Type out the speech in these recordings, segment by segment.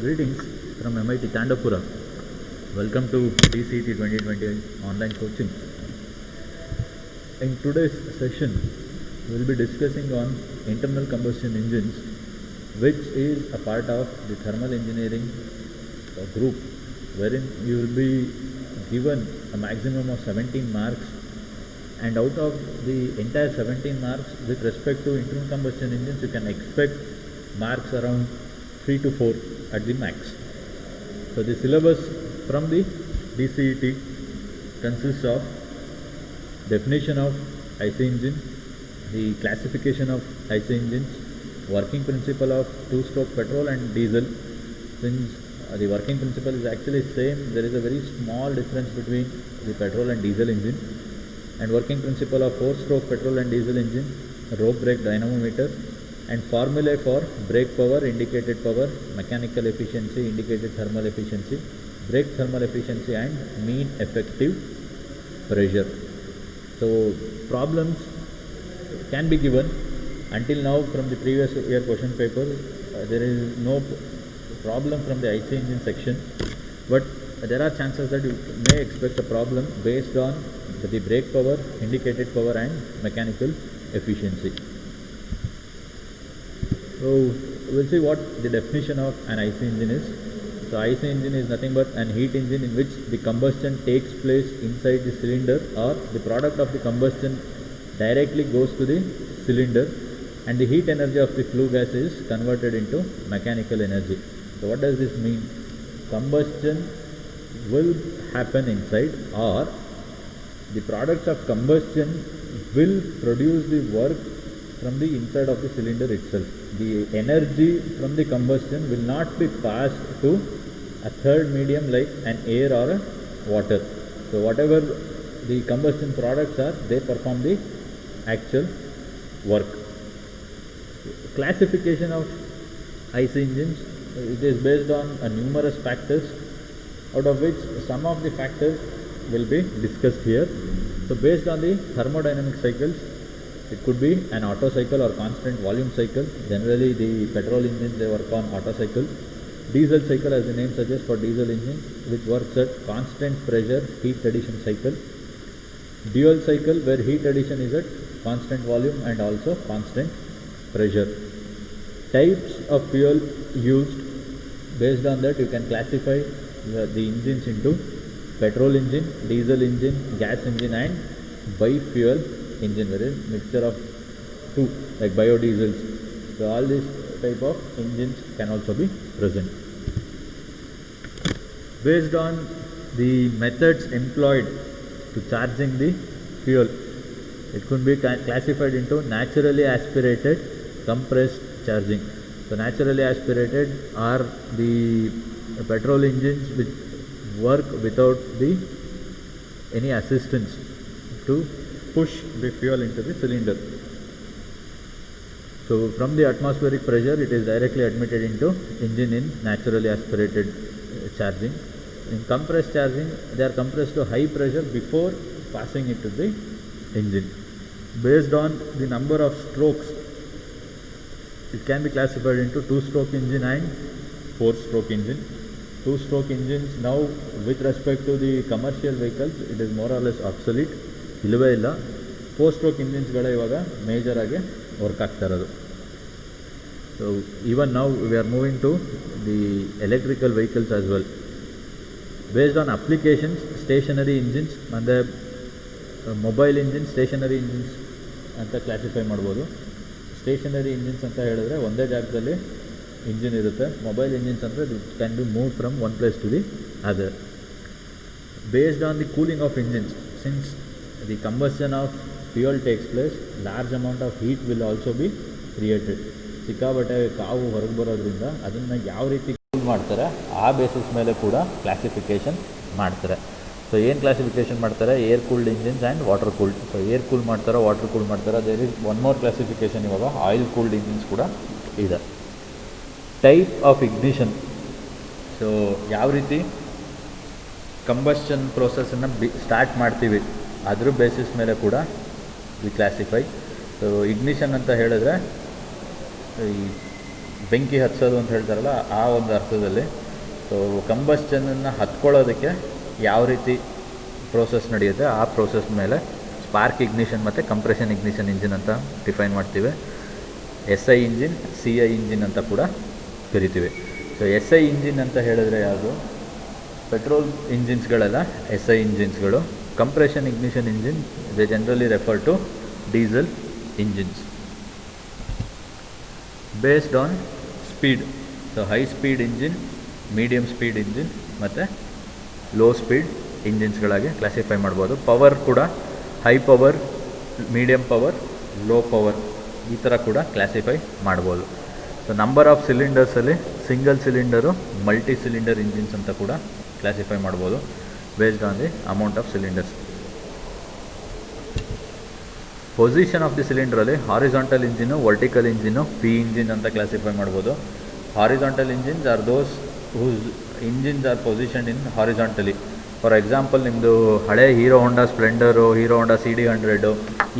Greetings from MIT Tandapura. Welcome to DCET 2020 online coaching. In today's session, we will be discussing on internal combustion engines, which is a part of the thermal engineering group, wherein you will be given a maximum of 17 marks, and out of the entire 17 marks with respect to internal combustion engines, you can expect marks around 3 to 4 at the max. So the syllabus from the DCET consists of definition of IC engine, the classification of IC engines, working principle of two-stroke petrol and diesel. Since the working principle is actually same, there is a very small difference between the petrol and diesel engine. And working principle of four-stroke petrol and diesel engine, rope brake dynamometer, and formulae for brake power, indicated power, mechanical efficiency, indicated thermal efficiency, brake thermal efficiency, and mean effective pressure. So problems can be given. Until now, from the previous year question paper, there is no problem from the IC engine section, but there are chances that you may expect a problem based on the brake power, indicated power, and mechanical efficiency. So we'll see what the definition of an IC engine is. So IC engine is nothing but an heat engine in which the combustion takes place inside the cylinder, or the product of the combustion directly goes to the cylinder, and the heat energy of the flue gas is converted into mechanical energy. So what does this mean? Combustion will happen inside, or the products of combustion will produce the work from the inside of the cylinder itself. The energy from the combustion will not be passed to a third medium like an air or a water. So whatever the combustion products are, they perform the actual work. Classification of IC engines, it is based on numerous factors, out of which some of the factors will be discussed here. So based on the thermodynamic cycles, it could be an Otto cycle or constant volume cycle. Generally the petrol engines, they work on Otto cycle. Diesel cycle, as the name suggests, for diesel engine, which works at constant pressure heat addition cycle. Dual cycle, where heat addition is at constant volume and also constant pressure. Types of fuel used, based on that you can classify the engines into petrol engine, diesel engine, gas engine, and bi-fuel engine, wherein mixture of two like biodiesels. So all these type of engines can also be present. Based on the methods employed to charging the fuel, it could be classified into naturally aspirated, compressed charging. So naturally aspirated are the petrol engines which work without any assistance to push the fuel into the cylinder. So from the atmospheric pressure, it is directly admitted into engine in naturally aspirated charging. In compressed charging, they are compressed to high pressure before passing it to the engine. Based on the number of strokes, it can be classified into two-stroke engine and four-stroke engine. Two-stroke engines now, with respect to the commercial vehicles, it is more or less obsolete. ಇಲ್ಲವೇ ಇಲ್ಲ. Four-stroke ಇಂಜಿನ್ಸ್ಗಳೇ ಇವಾಗ major ಆಗಿ work ಆಗ್ತಾ ಇರೋದು. So even ನಾವು we are moving to the electrical vehicles as well. Based on applications, stationary engines ಮತ್ತು mobile engine, stationary engines ಅಂತ classify ಮಾಡ್ಬೋದು. ಸ್ಟೇಷನರಿ ಇಂಜಿನ್ಸ್ ಅಂತ ಹೇಳಿದ್ರೆ ಒಂದೇ ಜಾಗದಲ್ಲಿ ಇಂಜಿನ್ ಇರುತ್ತೆ. ಮೊಬೈಲ್ ಇಂಜಿನ್ಸ್ ಅಂದರೆ it can be move from one place to the other. Based on the cooling of engines, since the combustion of fuel takes place, large amount of heat will also be created. ಸಿಕ್ಕಾಬಟ್ಟೆ ಕಾವು ಹೊರಗೆ ಬರೋದ್ರಿಂದ ಅದನ್ನು ಯಾವ ರೀತಿ cool ಮಾಡ್ತಾರೆ ಆ basis ಮೇಲೆ ಕೂಡ ಕ್ಲಾಸಿಫಿಕೇಷನ್ ಮಾಡ್ತಾರೆ. ಸೊ ಏನು ಕ್ಲಾಸಿಫಿಕೇಷನ್ ಮಾಡ್ತಾರೆ? Air cooled engines and water cooled. So air cool ಮಾಡ್ತಾರೆ, ವಾಟರ್ ಕೂಲ್ ಮಾಡ್ತಾರೆ. There is one more classification ಇವಾಗ ಆಯಿಲ್ ಕೂಲ್ಡ್ ಇಂಜಿನ್ಸ್ ಕೂಡ ಇದೆ. ಟೈಪ್ ಆಫ್ ಇಗ್ನಿಷನ್, ಸೊ ಯಾವ ರೀತಿ ಕಂಬಷನ್ ಪ್ರೋಸೆಸನ್ನು ಸ್ಟಾರ್ಟ್ ಮಾಡ್ತೀವಿ ಅದ್ರ ಬೇಸಿಸ್ ಮೇಲೆ ಕೂಡ ವಿ ಕ್ಲಾಸಿಫೈ. ಸೊ ಇಗ್ನಿಷನ್ ಅಂತ ಹೇಳಿದ್ರೆ ಈ ಬೆಂಕಿ ಹಚ್ಚೋದು ಅಂತ ಹೇಳ್ತಾರಲ್ಲ ಆ ಒಂದು ಅರ್ಥದಲ್ಲಿ. ಸೊ ಕಂಬಸ್ಟನನ್ನು ಹತ್ಕೊಳ್ಳೋದಕ್ಕೆ ಯಾವ ರೀತಿ ಪ್ರೋಸೆಸ್ ನಡೆಯುತ್ತೆ ಆ ಪ್ರೋಸೆಸ್ ಮೇಲೆ ಸ್ಪಾರ್ಕ್ ಇಗ್ನಿಷನ್ ಮತ್ತು ಕಂಪ್ರೆಷನ್ ಇಗ್ನಿಷನ್ ಇಂಜಿನ್ ಅಂತ ಡಿಫೈನ್ ಮಾಡ್ತೀವಿ. SI ಇಂಜಿನ್, CI ಇಂಜಿನ್ ಅಂತ ಕೂಡ ಕರಿತೀವಿ. ಸೊ SI ಇಂಜಿನ್ ಅಂತ ಹೇಳಿದ್ರೆ ಯಾವುದು, ಪೆಟ್ರೋಲ್ ಇಂಜಿನ್ಸ್ಗಳೆಲ್ಲ SI ಇಂಜಿನ್ಸ್ಗಳು. Compression ignition engine they generally refer to diesel engines based on speed. So high speed engine, medium speed engine ಮತ್ತು ಲೋ ಸ್ಪೀಡ್ ಇಂಜಿನ್ಸ್ಗಳಾಗಿ ಕ್ಲಾಸಿಫೈ ಮಾಡ್ಬೋದು. ಪವರ್ ಕೂಡ high power, medium power, low power ಈ ಥರ ಕೂಡ classify ಮಾಡ್ಬೋದು. So number of ಸಿಲಿಂಡರ್ಸಲ್ಲಿ single cylinder, multi cylinder engines ಅಂತ ಕೂಡ ಕ್ಲಾಸಿಫೈ ಮಾಡ್ಬೋದು based on the amount of cylinders. Position of the ಸಿಲಿಂಡ್ರಲ್ಲಿ horizontal engine, vertical engine, P engine ಅಂತ ಕ್ಲಾಸಿಫೈ ಮಾಡ್ಬೋದು. Horizontal engines are those whose engines are positioned in horizontally. For example ನಿಮ್ಮದು ಹಳೆ Hero Honda Splendor, Hero Honda CD100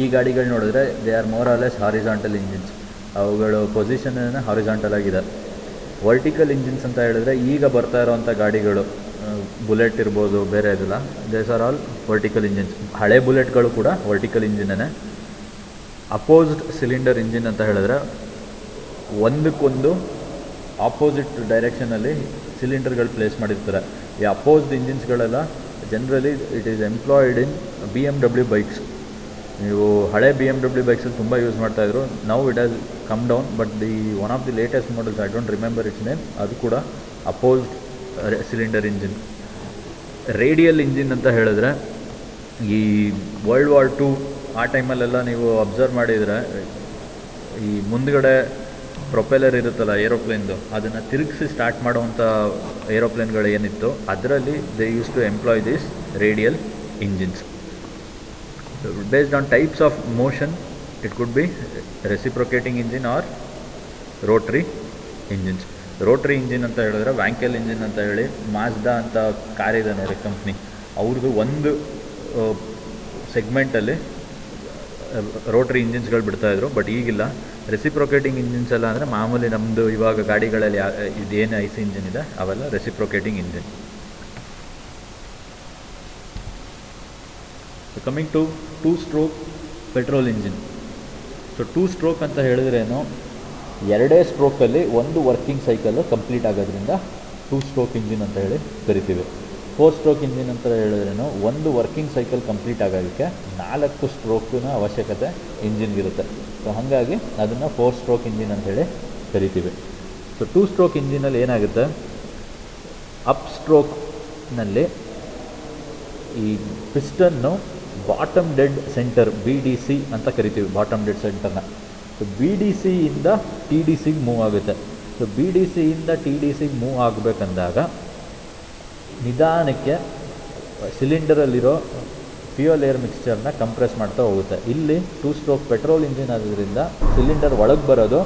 ಈ ಗಾಡಿಗಳು ನೋಡಿದ್ರೆ they are more or less horizontal engines. ಅವುಗಳು position horizontal ಆಗಿದೆ. Vertical engines ಅಂತ ಹೇಳಿದ್ರೆ ಈಗ ಬರ್ತಾ ಇರೋವಂಥ ಗಾಡಿಗಳು, ಬುಲೆಟ್ ಇರ್ಬೋದು, ಬೇರೆ ಇದೆಲ್ಲ, these are all vertical engines. ಹಳೆ ಬುಲೆಟ್ಗಳು ಕೂಡ ವರ್ಟಿಕಲ್ ಇಂಜಿನ್ನೇ. ಅಪೋಸ್ಡ್ ಸಿಲಿಂಡರ್ ಇಂಜಿನ್ ಅಂತ ಹೇಳಿದ್ರೆ ಒಂದಕ್ಕೊಂದು ಆಪೋಸಿಟ್ ಡೈರೆಕ್ಷನಲ್ಲಿ ಸಿಲಿಂಡರ್ಗಳು ಪ್ಲೇಸ್ ಮಾಡಿರ್ತಾರೆ. ಈ ಅಪೋಸ್ಡ್ ಇಂಜಿನ್ಸ್ಗಳೆಲ್ಲ generally it is employed in BMW bikes. ನೀವು ಹಳೆ BMW ಬೈಕ್ಸಲ್ಲಿ ತುಂಬ ಯೂಸ್ ಮಾಡ್ತಾಯಿದ್ರು. Now it has come down, but one of the latest models, I don't remember its name, ಅದು ಕೂಡ opposed cylinder engine. Radial engine ಅಂತ ಹೇಳಿದ್ರೆ ಈ ವರ್ಲ್ಡ್ ವಾರ್ 2 ಆ ಟೈಮಲ್ಲೆಲ್ಲ ನೀವು ಅಬ್ಸರ್ವ್ ಮಾಡಿದರೆ ಈ ಮುಂದ್ಗಡೆ ಪ್ರೊಪೆಲರ್ ಇರುತ್ತಲ್ಲ ಏರೋಪ್ಲೇನ್ದು, ಅದನ್ನು ತಿರುಗಿಸಿ ಸ್ಟಾರ್ಟ್ ಮಾಡುವಂಥ ಏರೋಪ್ಲೇನ್ಗಳು ಏನಿತ್ತು ಅದರಲ್ಲಿ they use to employ this radial engines. Based on types of motion it could be reciprocating engine or rotary engines. Rotary engine ಅಂತ ಹೇಳಿದ್ರೆ ವ್ಯಾಂಕೆಲ್ ಇಂಜಿನ್ ಅಂತ ಹೇಳಿ ಮಾಜ್ದಾ ಅಂತ ಕಾರ್ ಇದೆ ನೋಡಿ ಕಂಪ್ನಿ, ಅವ್ರದ್ದು ಒಂದು ಸೆಗ್ಮೆಂಟಲ್ಲಿ ರೋಟ್ರಿ ಇಂಜಿನ್ಸ್ಗಳು ಬಿಡ್ತಾಯಿದ್ರು. ಬಟ್ ಈಗಿಲ್ಲ. ರೆಸಿಪ್ರೊಕೇಟಿಂಗ್ ಇಂಜಿನ್ಸ್ ಎಲ್ಲ ಅಂದರೆ ಮಾಮೂಲಿ ನಮ್ಮದು ಇವಾಗ ಗಾಡಿಗಳಲ್ಲಿ ಇದೇನು IC ಇಂಜಿನ್ ಇದೆ ಅವೆಲ್ಲ reciprocating engine. Coming to 2 stroke petrol engine. So 2 stroke ಅಂತ ಹೇಳಿದ್ರೇನು, ಎರಡೇ ಸ್ಟ್ರೋಕಲ್ಲಿ ಒಂದು ವರ್ಕಿಂಗ್ ಸೈಕಲ್ಲು ಕಂಪ್ಲೀಟ್ ಆಗೋದ್ರಿಂದ 2 ಸ್ಟ್ರೋಕ್ ಇಂಜಿನ್ ಅಂತ ಹೇಳಿ ಕರಿತೀವಿ. 4 ಸ್ಟ್ರೋಕ್ ಇಂಜಿನ್ ಅಂತ ಹೇಳಿದ್ರೇನು, ಒಂದು ವರ್ಕಿಂಗ್ ಸೈಕಲ್ ಕಂಪ್ಲೀಟ್ ಆಗೋದಕ್ಕೆ 4 ಸ್ಟ್ರೋಕಿನ ಅವಶ್ಯಕತೆ ಇಂಜಿನ್ಗಿರುತ್ತೆ. ಸೊ ಹಾಗಾಗಿ ಅದನ್ನು 4 ಸ್ಟ್ರೋಕ್ ಇಂಜಿನ್ ಅಂತೇಳಿ ಕರಿತೀವಿ. ಸೊ 2 ಸ್ಟ್ರೋಕ್ ಇಂಜಿನಲ್ಲಿ ಏನಾಗುತ್ತೆ, ಅಪ್ ಸ್ಟ್ರೋಕ್ನಲ್ಲಿ ಈ piston bottom dead centre BDC ಅಂತ ಕರಿತೀವಿ, ಬಾಟಮ್ ಡೆಡ್ ಸೆಂಟರ್ನ. ಸೊ BDCಯಿಂದ TDCಗೆ ಮೂವ್ ಆಗುತ್ತೆ. ಸೊ BDCಯಿಂದ TDCಗೆ ಮೂವ್ ಆಗಬೇಕಂದಾಗ ನಿಧಾನಕ್ಕೆ ಸಿಲಿಂಡರಲ್ಲಿರೋ ಫ್ಯೂಯಲ್ ಏರ್ ಮಿಕ್ಸ್ಚರ್ನ ಕಂಪ್ರೆಸ್ ಮಾಡ್ತಾ ಹೋಗುತ್ತೆ. ಇಲ್ಲಿ 2 ಸ್ಟ್ರೋಕ್ ಪೆಟ್ರೋಲ್ ಇಂಜಿನ್ ಆಗೋದ್ರಿಂದ ಸಿಲಿಂಡರ್ ಒಳಗೆ ಬರೋದು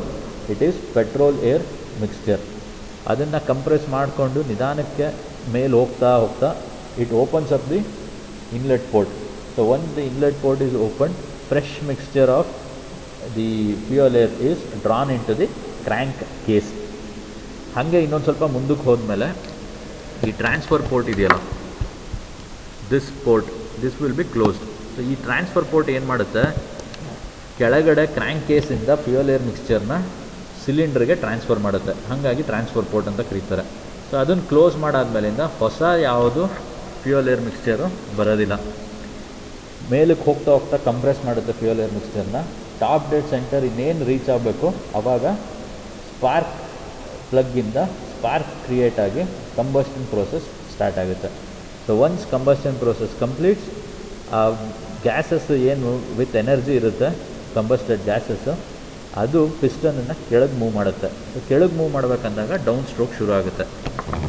it is petrol air mixture. ಅದನ್ನು ಕಂಪ್ರೆಸ್ ಮಾಡಿಕೊಂಡು ನಿಧಾನಕ್ಕೆ ಮೇಲೆ ಹೋಗ್ತಾ ಹೋಗ್ತಾ it opens up the inlet port. So once the inlet port is open, fresh mixture of the fuel air is drawn in to the crank case. ಹಾಗೆ ಇನ್ನೊಂದು ಸ್ವಲ್ಪ ಮುಂದಕ್ಕೆ ಹೋದ್ಮೇಲೆ ಈ ಟ್ರಾನ್ಸ್ಫರ್ ಪೋರ್ಟ್ ಇದೆಯಲ್ಲ, this port this will be closed. So ಈ transfer port ಏನು ಮಾಡುತ್ತೆ, ಕೆಳಗಡೆ ಕ್ರ್ಯಾಂಕ್ ಕೇಸಿಂದ ಫ್ಯೂಯಲ್ ಏರ್ ಮಿಕ್ಸ್ಚರ್ನ ಸಿಲಿಂಡರ್ಗೆ ಟ್ರಾನ್ಸ್ಫರ್ ಮಾಡುತ್ತೆ. ಹಾಗಾಗಿ ಟ್ರಾನ್ಸ್ಫರ್ ಪೋರ್ಟ್ ಅಂತ ಕರೀತಾರೆ. ಸೊ ಅದನ್ನು ಕ್ಲೋಸ್ ಮಾಡಾದ್ಮೇಲಿಂದ ಹೊಸ ಯಾವುದು ಫ್ಯೂಯಲ್ ಏರ್ ಮಿಕ್ಸ್ಚರು ಬರೋದಿಲ್ಲ. ಮೇಲಕ್ಕೆ ಹೋಗ್ತಾ ಹೋಗ್ತಾ ಕಂಪ್ರೆಸ್ ಮಾಡುತ್ತೆ ಫ್ಯೂಯಲ್ ಏರ್ ಮಿಕ್ಸ್ಚರ್ನ. ಟಾಪ್ ಡೆಡ್ ಸೆಂಟರ್ ಇನ್ನೇನು ರೀಚ್ ಆಗಬೇಕು ಆವಾಗ ಸ್ಪಾರ್ಕ್ ಪ್ಲಗ್ಗಿಂದ ಸ್ಪಾರ್ಕ್ ಕ್ರಿಯೇಟ್ ಆಗಿ ಕಂಬಸ್ಟನ್ ಪ್ರೋಸೆಸ್ ಸ್ಟಾರ್ಟ್ ಆಗುತ್ತೆ. So once combustion process completes, ಆ ಗ್ಯಾಸಸ್ ಏನು ವಿತ್ ಎನರ್ಜಿ ಇರುತ್ತೆ ಕಂಬಸ್ಟೆಡ್ ಗ್ಯಾಸಸ್ಸು, ಅದು ಪಿಸ್ಟನನ್ನು ಕೆಳಗೆ ಮೂವ್ ಮಾಡುತ್ತೆ. ಸೊ ಕೆಳಗೆ ಮೂವ್ ಮಾಡಬೇಕಂದಾಗ ಡೌನ್ ಸ್ಟ್ರೋಕ್ ಶುರು ಆಗುತ್ತೆ.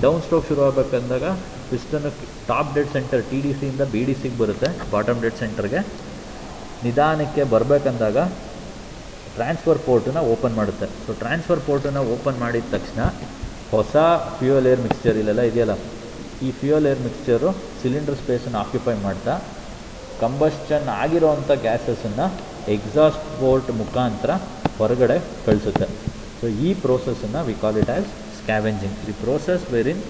ಡೌನ್ ಸ್ಟ್ರೋಕ್ ಶುರು ಆಗಬೇಕಂದಾಗ ಪಿಸ್ಟನ್ನು ಟಾಪ್ ಡೆಡ್ ಸೆಂಟರ್ TDCಯಿಂದ BDCಗೆ ಬರುತ್ತೆ, ಬಾಟಮ್ ಡೆಡ್ ಸೆಂಟರ್ಗೆ. ನಿಧಾನಕ್ಕೆ ಬರಬೇಕಂದಾಗ ಟ್ರಾನ್ಸ್ಫರ್ ಪೋರ್ಟನ್ನು ಓಪನ್ ಮಾಡುತ್ತೆ. ಸೊ ಟ್ರಾನ್ಸ್ಫರ್ ಪೋರ್ಟನ್ನು ಓಪನ್ ಮಾಡಿದ ತಕ್ಷಣ ಹೊಸ ಫ್ಯೂಯಲ್ ಏರ್ ಮಿಕ್ಸ್ಚರ್ ಇಲ್ಲೆಲ್ಲ ಇದೆಯಲ್ಲ, ಈ ಫ್ಯೂಯಲ್ ಏರ್ ಮಿಕ್ಸ್ಚರು ಸಿಲಿಂಡರ್ ಸ್ಪೇಸನ್ನು ಆಕ್ಯುಪೈ ಮಾಡ್ತಾ ಕಂಬಸ್ಟನ್ ಆಗಿರೋವಂಥ ಗ್ಯಾಸಸನ್ನು ಎಕ್ಸಾಸ್ಟ್ ಪೋರ್ಟ್ ಮುಖಾಂತರ ಹೊರಗಡೆ ಕಳಿಸುತ್ತೆ. So ಈ process-ಅನ್ನು we call it as scavenging. The process wherein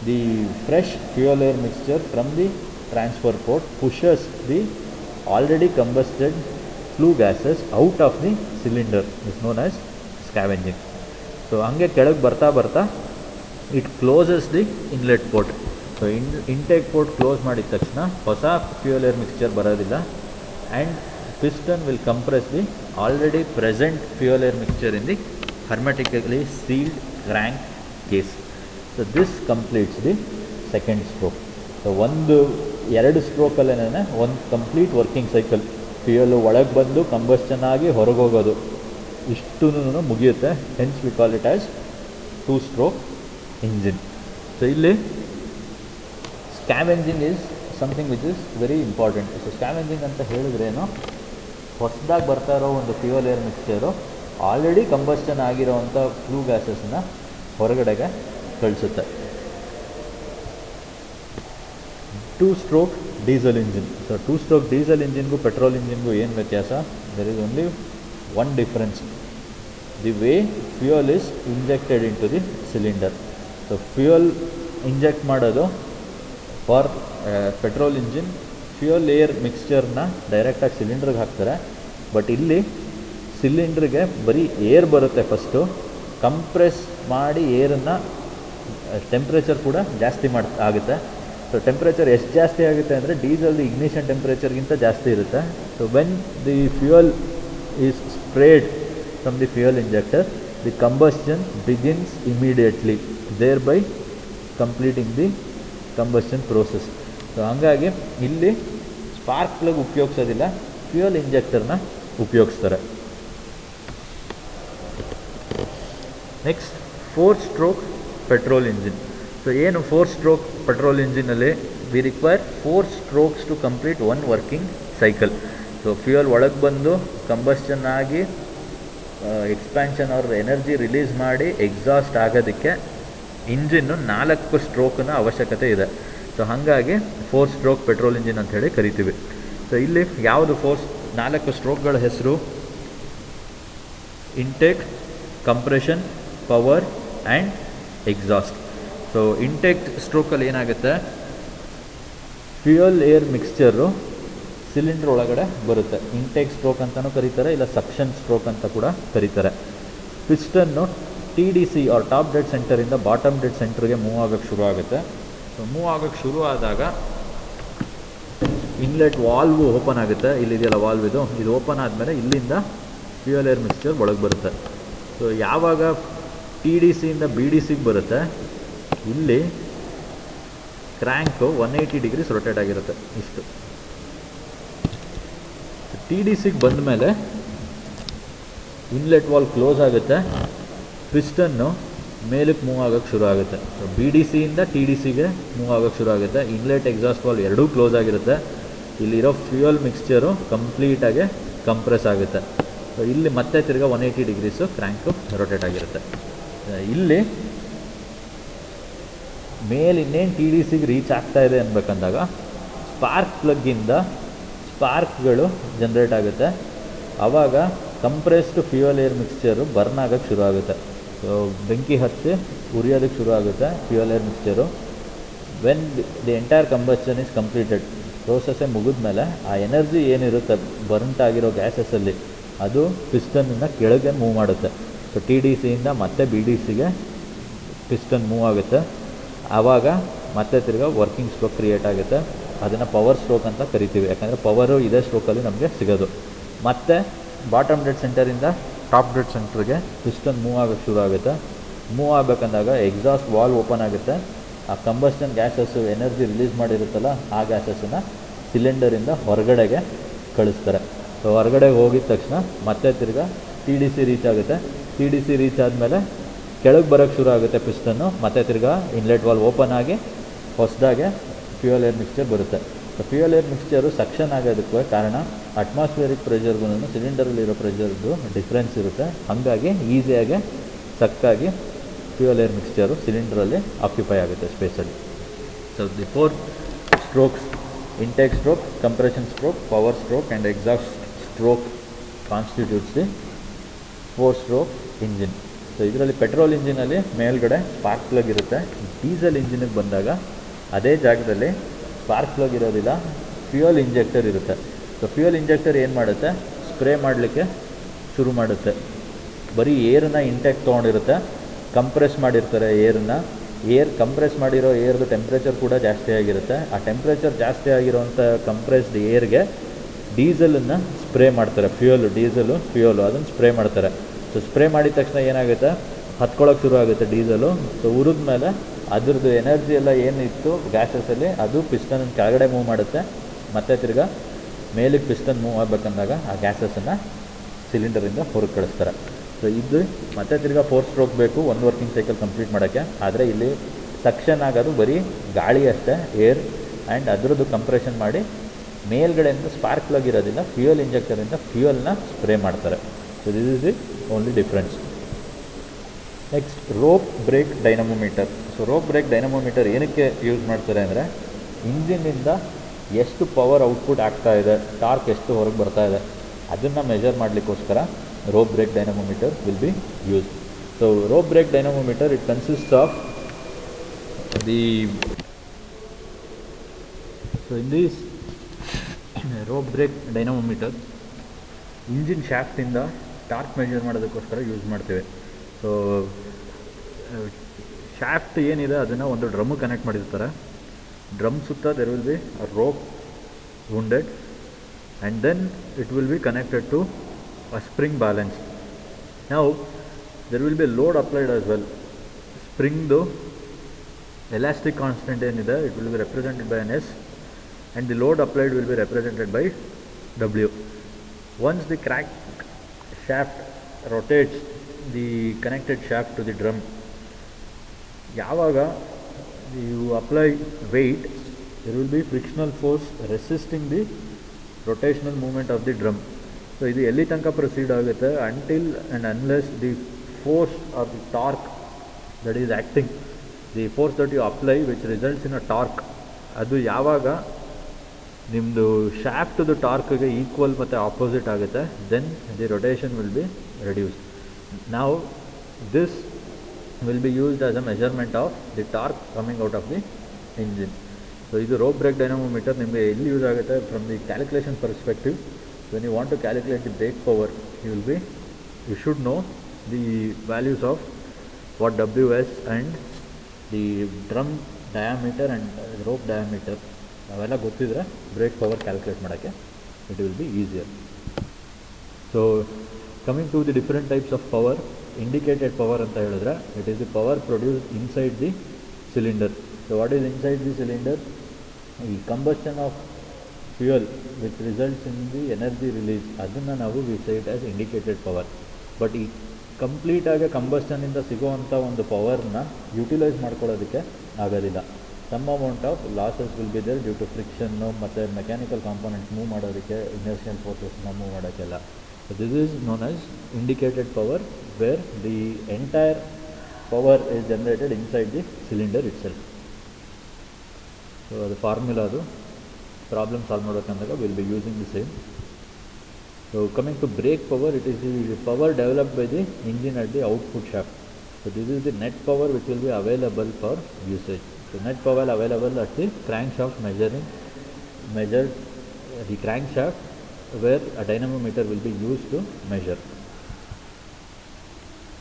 the fresh fuel air mixture from the transfer port pushes the already combusted flue gases out of the cylinder is known as scavenging. So ಹಂಗೆ ಕೆಳಗೆ ಬರ್ತಾ ಬರ್ತಾ it closes the inlet port. So intake port close ಮಾಡಿದ ತಕ್ಷಣ ಹೊಸ fuel air mixture ಬರೋದಿಲ್ಲ and piston will compress the already present fuel air mixture in the hermetically sealed crank case. So this completes the second stroke. So ಎರಡು ಸ್ಟ್ರೋಕಲ್ಲೇನೆ ಒಂದು complete working cycle, fuel ಒಳಗೆ ಬಂದು combustion ಆಗಿ ಹೊರಗೆ ಹೋಗೋದು ಇಷ್ಟೂ ಮುಗಿಯುತ್ತೆ. Hence we call it as 2 stroke engine. So ಇಲ್ಲಿ scavenging is something which is very important. So scavenging ಅಂತ ಹೇಳಿದ್ರೇನು, ಹೊಸದಾಗಿ ಬರ್ತಾ ಇರೋ ಒಂದು fuel air mixture already combustion ಆಗಿರೋವಂಥ ಫ್ಲೂ ಗ್ಯಾಸಸ್ನ ಹೊರಗಡೆಗೆ ಕಳಿಸುತ್ತೆ. 2 stroke diesel engine. So 2 stroke diesel ಇಂಜಿನ್ಗೂ ಪೆಟ್ರೋಲ್ ಇಂಜಿನ್ಗೂ ಏನು ವ್ಯತ್ಯಾಸ? There is only one difference, the way fuel is injected in to the cylinder. So fuel inject ಮಾಡೋದು for petrol engine fuel air ಮಿಕ್ಸ್ಚರ್ನ ಡೈರೆಕ್ಟಾಗಿ ಸಿಲಿಂಡ್ರಿಗೆ ಹಾಕ್ತಾರೆ. ಬಟ್ ಇಲ್ಲಿ ಸಿಲಿಂಡ್ರಿಗೆ ಬರೀ ಏರ್ ಬರುತ್ತೆ, ಫಸ್ಟು ಕಂಪ್ರೆಸ್ ಮಾಡಿ ಏರನ್ನು ಟೆಂಪ್ರೇಚರ್ ಕೂಡ ಜಾಸ್ತಿ ಆಗುತ್ತೆ. ಸೊ ಟೆಂಪ್ರೇಚರ್ ಎಷ್ಟು ಜಾಸ್ತಿ ಆಗುತ್ತೆ ಅಂದರೆ ಡೀಸೆಲ್ ಇಗ್ನಿಷನ್ ಟೆಂಪ್ರೇಚರ್ಗಿಂತ ಜಾಸ್ತಿ ಇರುತ್ತೆ. So when the fuel is sprayed from the fuel injector, the combustion begins immediately, there by completing the combustion process. So ಹಾಗಾಗಿ ಇಲ್ಲಿ ಸ್ಪಾರ್ಕ್ ಪ್ಲಗ್ ಉಪಯೋಗಿಸೋದಿಲ್ಲ, ಫ್ಯೂಯಲ್ ಇಂಜೆಕ್ಟರ್ನ ಉಪಯೋಗಿಸ್ತಾರೆ. Next 4 stroke petrol engine. ಸೊ ಏನು 4 stroke ಪೆಟ್ರೋಲ್ ಇಂಜಿನಲ್ಲಿ we require 4 strokes to complete 1 working cycle. So fuel ಒಳಗೆ ಬಂದು ಕಂಬಸ್ಟನ್ ಆಗಿ ಎಕ್ಸ್ಪ್ಯಾನ್ಷನ್ ಅವ್ರ ಎನರ್ಜಿ ರಿಲೀಸ್ ಮಾಡಿ ಎಕ್ಸಾಸ್ಟ್ ಆಗೋದಕ್ಕೆ ಇಂಜಿನ್ನು 4 ಸ್ಟ್ರೋಕ್ನ ಅವಶ್ಯಕತೆ ಇದೆ. ಸೊ ಹಾಗಾಗಿ 4 stroke ಪೆಟ್ರೋಲ್ ಇಂಜಿನ್ ಅಂತ ಹೇಳಿ ಕರಿತೀವಿ. ಸೊ ಇಲ್ಲಿ ಯಾವುದು 4 ಸ್ಟ್ರೋಕ್ಗಳ ಹೆಸರು? Intake, compression, power and exhaust. So intake ಸ್ಟ್ರೋಕಲ್ಲಿ ಏನಾಗುತ್ತೆ, ಫ್ಯೂಯಲ್ ಏರ್ ಮಿಕ್ಸ್ಚರು ಸಿಲಿಂಡ್ರ್ ಒಳಗಡೆ ಬರುತ್ತೆ. ಇಂಟೇಕ್ ಸ್ಟ್ರೋಕ್ ಅಂತಲೂ ಕರೀತಾರೆ, ಇಲ್ಲ ಸಕ್ಷನ್ ಸ್ಟ್ರೋಕ್ ಅಂತ ಕೂಡ ಕರೀತಾರೆ. Piston TDC or top dead ಸೆಂಟರಿಂದ ಬಾಟಮ್ ಡೆಡ್ ಸೆಂಟ್ರಿಗೆ ಮೂವ್ ಆಗೋಕ್ಕೆ ಶುರು ಆಗುತ್ತೆ. ಸೊ ಮೂವ್ ಆಗೋಕ್ಕೆ ಶುರು ಆದಾಗ ಇನ್ಲೆಟ್ ವಾಲ್ವು ಓಪನ್ ಆಗುತ್ತೆ. ಇಲ್ಲಿದೆಯಲ್ಲ ವಾಲ್ವ್, ಇದು ಓಪನ್ ಆದಮೇಲೆ ಇಲ್ಲಿಂದ ಫ್ಯೂಯಲ್ ಏರ್ ಮಿಕ್ಸ್ಚರ್ ಒಳಗೆ ಬರುತ್ತೆ. ಸೊ ಯಾವಾಗ TDCಯಿಂದ BDCಗೆ ಬರುತ್ತೆ, ಇಲ್ಲಿ ಕ್ರ್ಯಾಂಕು 180 ಡಿಗ್ರೀಸ್ ರೊಟೇಟ್ ಆಗಿರುತ್ತೆ. ಇಷ್ಟು TDCಗೆ ಬಂದ ಮೇಲೆ ಇನ್ಲೆಟ್ ವಾಲ್ ಕ್ಲೋಸ್ ಆಗುತ್ತೆ, ಪಿಸ್ಟನ್ನು ಮೇಲಕ್ಕೆ ಮೂವ್ ಆಗೋಕ್ಕೆ ಶುರು ಆಗುತ್ತೆ. ಸೊ BDCಯಿಂದ TDCಗೆ ಮೂವ್ ಆಗೋಕ್ಕೆ ಶುರು ಆಗುತ್ತೆ. ಇನ್ಲೆಟ್ ಎಕ್ಸಾಸ್ಟ್ ವಾಲ್ ಎರಡೂ ಕ್ಲೋಸ್ ಆಗಿರುತ್ತೆ. ಇಲ್ಲಿರೋ ಫ್ಯೂಯಲ್ ಮಿಕ್ಸ್ಚರು ಕಂಪ್ಲೀಟಾಗಿ ಕಂಪ್ರೆಸ್ ಆಗುತ್ತೆ. ಸೊ ಇಲ್ಲಿ ಮತ್ತೆ ತಿರ್ಗಾ 180 ಡಿಗ್ರೀಸು ಕ್ರ್ಯಾಂಕು ರೊಟೇಟ್ ಆಗಿರುತ್ತೆ. ಇಲ್ಲಿ ಮೇಲೆ ಇನ್ನೇನು TDCಗೆ ರೀಚ್ ಆಗ್ತಾ ಇದೆ ಅನ್ಬೇಕಂದಾಗ ಸ್ಪಾರ್ಕ್ ಪ್ಲಗ್ಗಿಂದ ಸ್ಪಾರ್ಕ್ಗಳು ಜನ್ರೇಟ್ ಆಗುತ್ತೆ. ಆವಾಗ compressed fuel air mixture burn ಆಗೋಕ್ಕೆ ಶುರು ಆಗುತ್ತೆ. ಸೊ ಬೆಂಕಿ ಹಚ್ಚಿ ಉರಿಯೋದಕ್ಕೆ ಶುರು ಆಗುತ್ತೆ fuel air mixture. When the entire combustion is completed, ಪ್ರೋಸೆಸ್ಸೇ ಮುಗಿದ ಮೇಲೆ ಆ ಎನರ್ಜಿ ಏನಿರುತ್ತೆ ಬರ್ನ್ಟ್ ಆಗಿರೋ ಗ್ಯಾಸಸ್ಸಲ್ಲಿ ಅದು ಪಿಸ್ಟನ್ನ ಕೆಳಗೆ ಮೂವ್ ಮಾಡುತ್ತೆ. ಸೊ TDCಯಿಂದ ಮತ್ತೆ BDCಗೆ ಪಿಸ್ಟನ್ ಮೂವ್ ಆಗುತ್ತೆ. ಆವಾಗ ಮತ್ತೆ ತಿರ್ಗಾ ವರ್ಕಿಂಗ್ ಸ್ಟ್ರೋಕ್ ಕ್ರಿಯೇಟ್ ಆಗುತ್ತೆ. ಅದನ್ನು ಪವರ್ ಸ್ಟ್ರೋಕ್ ಅಂತ ಕರಿತೀವಿ, ಯಾಕಂದರೆ ಪವರು ಇದೇ ಸ್ಟ್ರೋಕಲ್ಲಿ ನಮಗೆ ಸಿಗೋದು. ಮತ್ತು ಬಾಟಮ್ ಡೆಡ್ ಸೆಂಟರಿಂದ ಟಾಪ್ ಡೆಡ್ ಸೆಂಟ್ರಿಗೆ ಪಿಸ್ಟನ್ ಮೂವ್ ಆಗೋಕ್ಕೆ ಶುರು ಆಗುತ್ತೆ. ಮೂವ್ ಆಗಬೇಕಂದಾಗ ಎಕ್ಸಾಸ್ಟ್ ವಾಲ್ವ್ ಓಪನ್ ಆಗುತ್ತೆ. ಆ ಕಂಬಸ್ಟನ್ ಗ್ಯಾಸಸ್ಸು ಎನರ್ಜಿ ರಿಲೀಸ್ ಮಾಡಿರುತ್ತಲ್ಲ, ಆ ಗ್ಯಾಸಸ್ಸನ್ನು ಸಿಲಿಂಡರಿಂದ ಹೊರಗಡೆಗೆ ಕಳಿಸ್ತಾರೆ. ಸೊ ಹೊರಗಡೆ ಹೋಗಿದ ತಕ್ಷಣ ಮತ್ತೆ ತಿರ್ಗಾ TDC ರೀಚ್ ಆಗುತ್ತೆ. TDC ರೀಚ್ ಆದಮೇಲೆ ಕೆಳಗೆ ಬರೋಕ್ಕೆ ಶುರು ಆಗುತ್ತೆ ಪಿಸ್ಟನ್ನು. ಮತ್ತೆ ತಿರ್ಗಾ ಇನ್ಲೆಟ್ ವಾಲ್ವ್ ಓಪನ್ ಆಗಿ ಹೊಸದಾಗೆ ಫ್ಯೂಯಲ್ ಏರ್ ಮಿಕ್ಸ್ಚರ್ ಬರುತ್ತೆ. So fuel air mixture suction ಆಗೋದಕ್ಕೆ ಕಾರಣ ಅಟ್ಮಾಸ್ಫಿಯರಿಕ್ ಪ್ರೆಷರ್ಗೂ ಸಿಲಿಂಡರಲ್ಲಿರೋ ಪ್ರೆಷರ್ದು ಡಿಫ್ರೆನ್ಸ್ ಇರುತ್ತೆ. ಹಾಗಾಗಿ ಈಸಿಯಾಗಿ ಸಕ್ಕಾಗಿ ಫ್ಯೂಯಲ್ ಏರ್ ಮಿಕ್ಸ್ಚರು ಸಿಲಿಂಡ್ರಲ್ಲಿ ಆಕ್ಯುಪೈ ಆಗುತ್ತೆ ಸ್ಪೇಸಲ್ಲಿ. So the 4 strokes, intake stroke, compression stroke, power stroke and exhaust stroke constitutes the 4 stroke engine. So ಇದರಲ್ಲಿ ಪೆಟ್ರೋಲ್ ಇಂಜಿನಲ್ಲಿ ಮೇಲ್ಗಡೆ ಸ್ಪಾರ್ಕ್ ಪ್ಲಗ್ ಇರುತ್ತೆ. ಡೀಸೆಲ್ ಇಂಜಿನಿಗೆ ಬಂದಾಗ ಅದೇ ಜಾಗದಲ್ಲಿ ಸ್ಪಾರ್ಕ್ ಪ್ಲಗ್ ಇರೋದಿಲ್ಲ, ಫ್ಯೂಯಲ್ ಇಂಜೆಕ್ಟರ್ ಇರುತ್ತೆ. ಸೊ ಫ್ಯೂಯಲ್ ಇಂಜೆಕ್ಟರ್ ಏನು ಮಾಡುತ್ತೆ, ಸ್ಪ್ರೇ ಮಾಡಲಿಕ್ಕೆ ಶುರು ಮಾಡುತ್ತೆ. ಬರೀ ಏರನ್ನ ಇಂಟೆಕ್ ತೊಗೊಂಡಿರುತ್ತೆ, ಕಂಪ್ರೆಸ್ ಮಾಡಿರ್ತಾರೆ ಏರನ್ನ. ಕಂಪ್ರೆಸ್ ಮಾಡಿರೋ ಏರ್ದು ಟೆಂಪ್ರೇಚರ್ ಕೂಡ ಜಾಸ್ತಿ ಆಗಿರುತ್ತೆ. ಆ ಟೆಂಪ್ರೇಚರ್ ಜಾಸ್ತಿ ಆಗಿರೋಂಥ ಕಂಪ್ರೆಸ್ಡ್ ಏರ್ಗೆ ಡೀಸೆಲನ್ನು ಸ್ಪ್ರೇ ಮಾಡ್ತಾರೆ. ಫ್ಯೂಯಲು ಅದನ್ನು ಸ್ಪ್ರೇ ಮಾಡ್ತಾರೆ. ಸೊ ಸ್ಪ್ರೇ ಮಾಡಿದ ತಕ್ಷಣ ಏನಾಗುತ್ತೆ, ಹತ್ಕೊಳ್ಳೋಕೆ ಶುರು ಆಗುತ್ತೆ ಡೀಸೆಲು. ಸೊ ಉರಿದ ಮೇಲೆ ಅದ್ರದ್ದು ಎನರ್ಜಿ ಎಲ್ಲ ಏನಿತ್ತು ಗ್ಯಾಸಸಲ್ಲಿ ಅದು ಪಿಸ್ಟನ್ ಕೆಳಗಡೆ ಮೂವ್ ಮಾಡುತ್ತೆ. ಮತ್ತು ತಿರ್ಗಾ ಮೇಲಿಗೆ ಪಿಸ್ಟನ್ ಮೂವ್ ಆಗಬೇಕಂದಾಗ ಆ ಗ್ಯಾಸಸನ್ನು ಸಿಲಿಂಡರಿಂದ ಹೊರಗೆ ಕಳಿಸ್ತಾರೆ. ಸೊ ಇದು ಮತ್ತೆ ತಿರ್ಗಾ 4 ಸ್ಟ್ರೋಕ್ ಬೇಕು 1 ವರ್ಕಿಂಗ್ ಸೈಕಲ್ ಕಂಪ್ಲೀಟ್ ಮಾಡೋಕ್ಕೆ. ಆದರೆ ಇಲ್ಲಿ ಸಕ್ಷನ್ ಆಗೋದು ಬರೀ ಗಾಳಿ ಅಷ್ಟೇ, ಏರ್, ಆ್ಯಂಡ್ ಅದರದ್ದು ಕಂಪ್ರೆಷನ್ ಮಾಡಿ ಮೇಲ್ಗಡೆಯಿಂದ ಸ್ಪಾರ್ಕ್ ಪ್ಲಗ್ ಇರೋದಿಲ್ಲ, ಫ್ಯೂಯಲ್ ಇಂಜೆಕ್ಟರಿಂದ ಫ್ಯೂಯಲ್ನ ಸ್ಪ್ರೇ ಮಾಡ್ತಾರೆ. So this is the only difference. Next rope brake dynamometer. So rope brake dynamometer ಏನಕ್ಕೆ ಯೂಸ್ ಮಾಡ್ತಾರೆ ಅಂದರೆ, ಇಂಜಿನಿಂದ ಎಷ್ಟು ಪವರ್ ಔಟ್ಪುಟ್ ಆಗ್ತಾ ಇದೆ, ಟಾರ್ಕ್ ಎಷ್ಟು ಹೊರಗೆ ಬರ್ತಾ ಇದೆ, ಅದನ್ನು measure ಮಾಡಲಿಕ್ಕೋಸ್ಕರ rope brake dynamometer will be used. So rope brake dynamometer, it consists of in this rope brake dynamometer engine ಶಾಫ್ಟಿಂದ ಟಾರ್ಕ್ ಮೆಜರ್ ಮಾಡೋದಕ್ಕೋಸ್ಕರ ಯೂಸ್ ಮಾಡ್ತೇವೆ. ಸೊ ಶಾಫ್ಟ್ ಏನಿದೆ ಅದನ್ನು ಒಂದು ಡ್ರಮ್ಮು ಕನೆಕ್ಟ್ ಮಾಡಿರ್ತಾರೆ. ಡ್ರಮ್ ಸುತ್ತ there will be a rope wounded and then it will be connected to a spring balance. Now there will be a load applied as well. Spring though elastic constant ಏನಿದೆ, it will be represented by an S, and the load applied will be represented by W. Once the crank shaft rotates the connected shaft to the drum, ಯಾವಾಗ you apply weight, there will be frictional force resisting the rotational movement of the drum. So ಇದು ಎಲ್ಲಿ ತನಕ proceed ಆಗುತ್ತೆ, until and unless the force or the torque that is acting, the force that you apply which results in a torque, ಅದು ಯಾವಾಗ ನಿಮ್ಮದು ಶಾಫ್ಟ್ದು ಟಾರ್ಕ್ಗೆ equal ಮತ್ತು ಆಪೋಸಿಟ್ ಆಗುತ್ತೆ, then the rotation will be reduce. ನಾವು this will be used as a measurement of the torque coming out of the engine. So ಇದು rope brake dynamometer ನಿಮಗೆ ಎಲ್ಲಿ ಯೂಸ್ ಆಗುತ್ತೆ, from the calculation perspective. When you want to calculate the brake power, you should know the values of what WS and the drum diameter and rope diameter ಅವೆಲ್ಲ ಗೊತ್ತಿದ್ರೆ break power calculate ಮಾಡೋಕ್ಕೆ it will be easier. So coming to the different types of power, indicated power ಅಂತ ಹೇಳಿದ್ರೆ it is the power produced inside the cylinder. So what is inside the cylinder? The combustion of fuel which results in the energy release, ಅದನ್ನು ನಾವು we say it as indicated power. But ಈ ಕಂಪ್ಲೀಟಾಗಿ ಕಂಬಸ್ಟನ್ನಿಂದ ಸಿಗೋವಂಥ ಒಂದು ಪವರ್ನ utilise ಮಾಡ್ಕೊಳ್ಳೋದಕ್ಕೆ ಆಗೋದಿಲ್ಲ. Some amount of losses will be there due to friction ಮತ್ತು ಮೆಕ್ಯಾನಿಕಲ್ ಕಾಂಪೋನೆಂಟ್ಸ್ ಮೂವ್ ಮಾಡೋದಕ್ಕೆ, ಇನರ್ಷಿಯಲ್ ಫೋರ್ಸಸ್ನ ಮೂವ್ ಮಾಡೋಕ್ಕೆಲ್ಲ. So this is known as indicated power, where the entire power is generated inside the cylinder itself. So ಅದು formula, ಅದು problem solve ಮಾಡೋಕ್ಕಂದಾಗ will be using the same. So coming to brake power, it is the power developed by the engine at the output shaft. So this is the net power which will be available for usage. So net power available at the crankshaft measured the crankshaft where a dynamometer will be used to measure.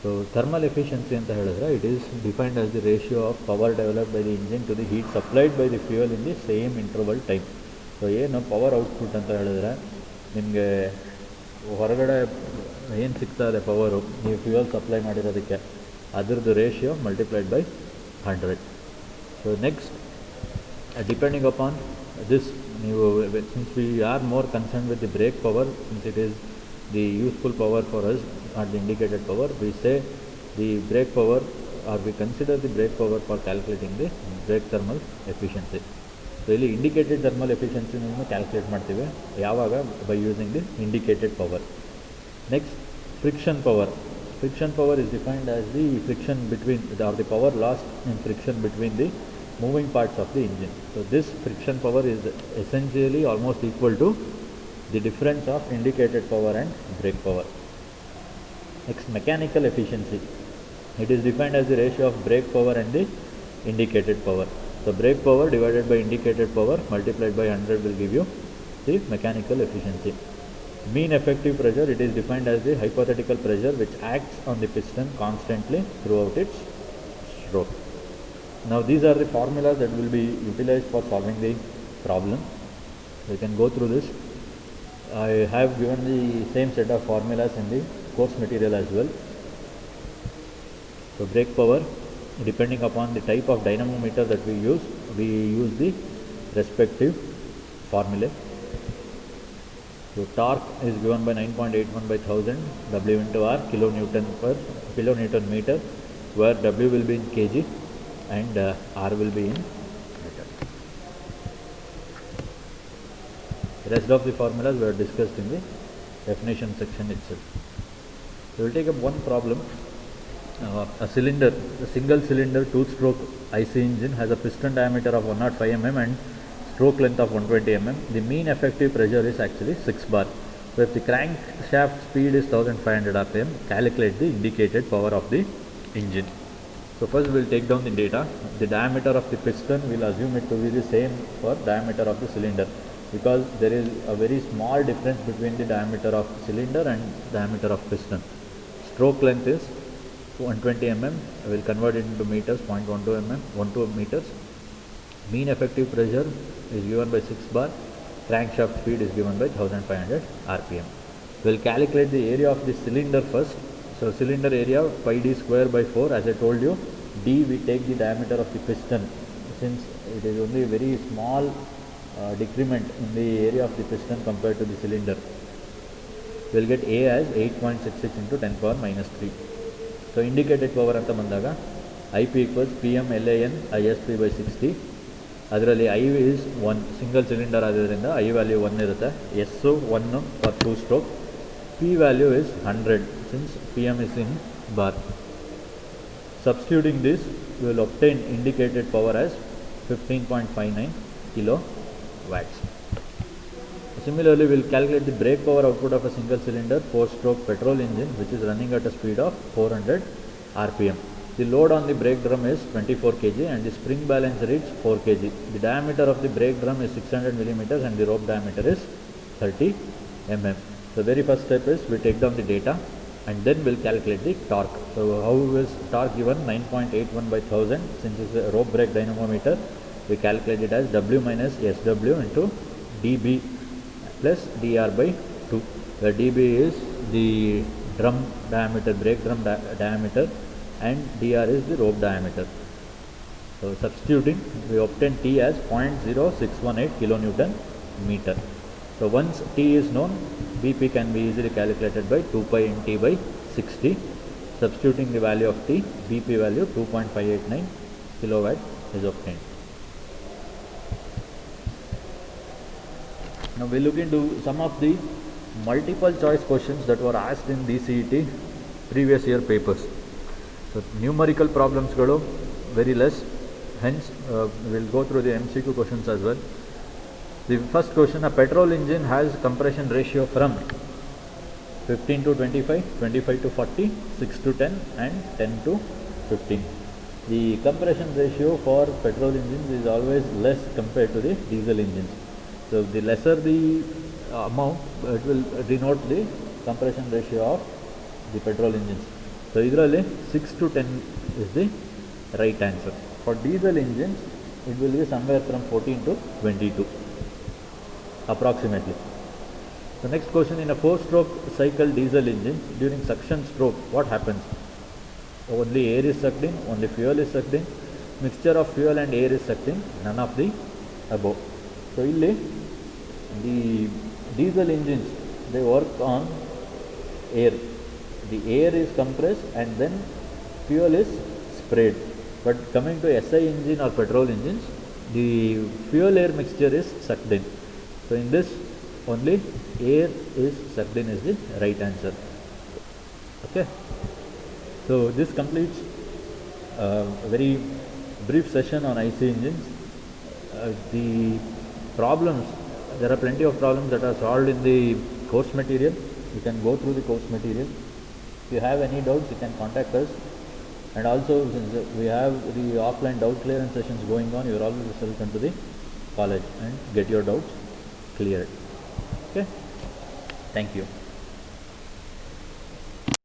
So thermal efficiency anta helidre, it is defined as the ratio of power developed by the engine to the heat supplied by the fuel in the same interval time. So ಏನು power output ಅಂತ ಹೇಳಿದ್ರೆ, ನಿಮಗೆ ಹೊರಗಡೆ ಏನು ಸಿಗ್ತಾ ಇದೆ power ನೀವು fuel supply ಮಾಡಿರೋದಕ್ಕೆ, ಅದರದ್ದು ratio multiplied by 100. So next, depending upon this, since we are more concerned with the brake power, since it is the useful power for us, not the indicated power, we say the brake power, or we consider the brake power for calculating the brake thermal efficiency. So ಇಲ್ಲಿ indicated thermal efficiency ನಾವು calculate ಮಾಡ್ತೀವಿ ಯಾವಾಗ, by using the indicated power. Next, friction power. Friction power is defined as the friction between, or the power lost in friction between the moving parts of the engine. So this friction power is essentially almost equal to the difference of indicated power and brake power. Next, mechanical efficiency. It is defined as the ratio of brake power and the indicated power. So brake power divided by indicated power multiplied by 100 will give you the mechanical efficiency. Mean effective pressure, it is defined as the hypothetical pressure which acts on the piston constantly throughout its stroke. Now these are the formulas that will be utilized for solving the problem. You can go through this. I have given the same set of formulas in the course material as well. So brake power, depending upon the type of dynamometer that we use the respective formula. So torque is given by 9.81 by 1000 W into R kilonewton meter, where W will be in kg and R will be in meter. The rest of the formulas were discussed in the definition section itself. So we will take up one problem. A single cylinder 2-stroke IC engine has a piston diameter of 105 mm and stroke length of 120 mm. The mean effective pressure is actually 6 bar. So if the crankshaft speed is 1500 rpm, calculate the indicated power of the engine. So first we will take down the data. The diameter of the piston, we will assume it to be the same for diameter of the cylinder, because there is a very small difference between the diameter of cylinder and diameter of piston. Stroke length is 120 mm, I will convert it into meters, 0.12 meters. Mean effective pressure is given by 6 bar, crankshaft speed is given by 1500 rpm. We will calculate the area of the cylinder first. So cylinder area pi d square by 4, as I told you, d we take the diameter of the piston, since it is only a very small decrement in the area of the piston compared to the cylinder. We will get A as 8.66 into 10 power minus 3. So indicated power anta bandaga IP equals PM LAN ISP by 60. ಅದರಲ್ಲಿ I is 1, single cylinder ಆದ್ರಿಂದ I value 1 ಇರುತ್ತೆ. S 1 for 2 stroke. P value is 100 since PM is in bar. Substituting this, we will obtain indicated power as 15.59 kilowatts. Similarly, we will calculate the brake power output of a single cylinder 4-stroke petrol engine which is running at a speed of 400 rpm. The load on the brake drum is 24 kg and the spring balance reads 4 kg. The diameter of the brake drum is 600 millimeters and the rope diameter is 30 mm. The very first step is we take down the data and then we will calculate the torque. So how is torque given? 9.81 by 1000, since it is a rope brake dynamometer, we calculate it as W minus SW into dB plus dr by 2, where dB is the drum diameter, brake drum diameter, and dr is the rope diameter. So substituting, we obtain T as 0.0618 kilonewton meter. So once T is known, BP can be easily calculated by 2 pi N T by 60. Substituting the value of T, BP value 2.589 kilowatt is obtained. Now we look into some of the multiple choice questions that were asked in DCET previous year papers. So numerical problems galo very less, hence we will go through the MCQ questions as well. The first question, a petrol engine has compression ratio from 15 to 25, 25 to 40, 6 to 10 and 10 to 15. The compression ratio for petrol engines is always less compared to the diesel engines. So the lesser the amount, it will denote the compression ratio of the petrol engines. So idralli 6 to 10 is the right answer. For diesel engines, it will be somewhere from 14 to 22 approximately. The next question, in a 4-stroke cycle diesel engine, during suction stroke, what happens? Only air is sucked in, only fuel is sucked in, mixture of fuel and air is sucked in, none of the above. So illi the diesel engines, they work on air. The air is compressed and then fuel is sprayed. But coming to SI engine or petrol engines, the fuel air mixture is sucked in. So in this, only air is sucked in is the right answer. Okay. So this completes a very brief session on IC engines. The problems, there are plenty of problems that are solved in the course material. You can go through the course material. If you have any doubts, you can contact us. And also, since we have the offline doubt clearance sessions going on, you are always welcome to the college and get your doubts cleared. Okay, thank you.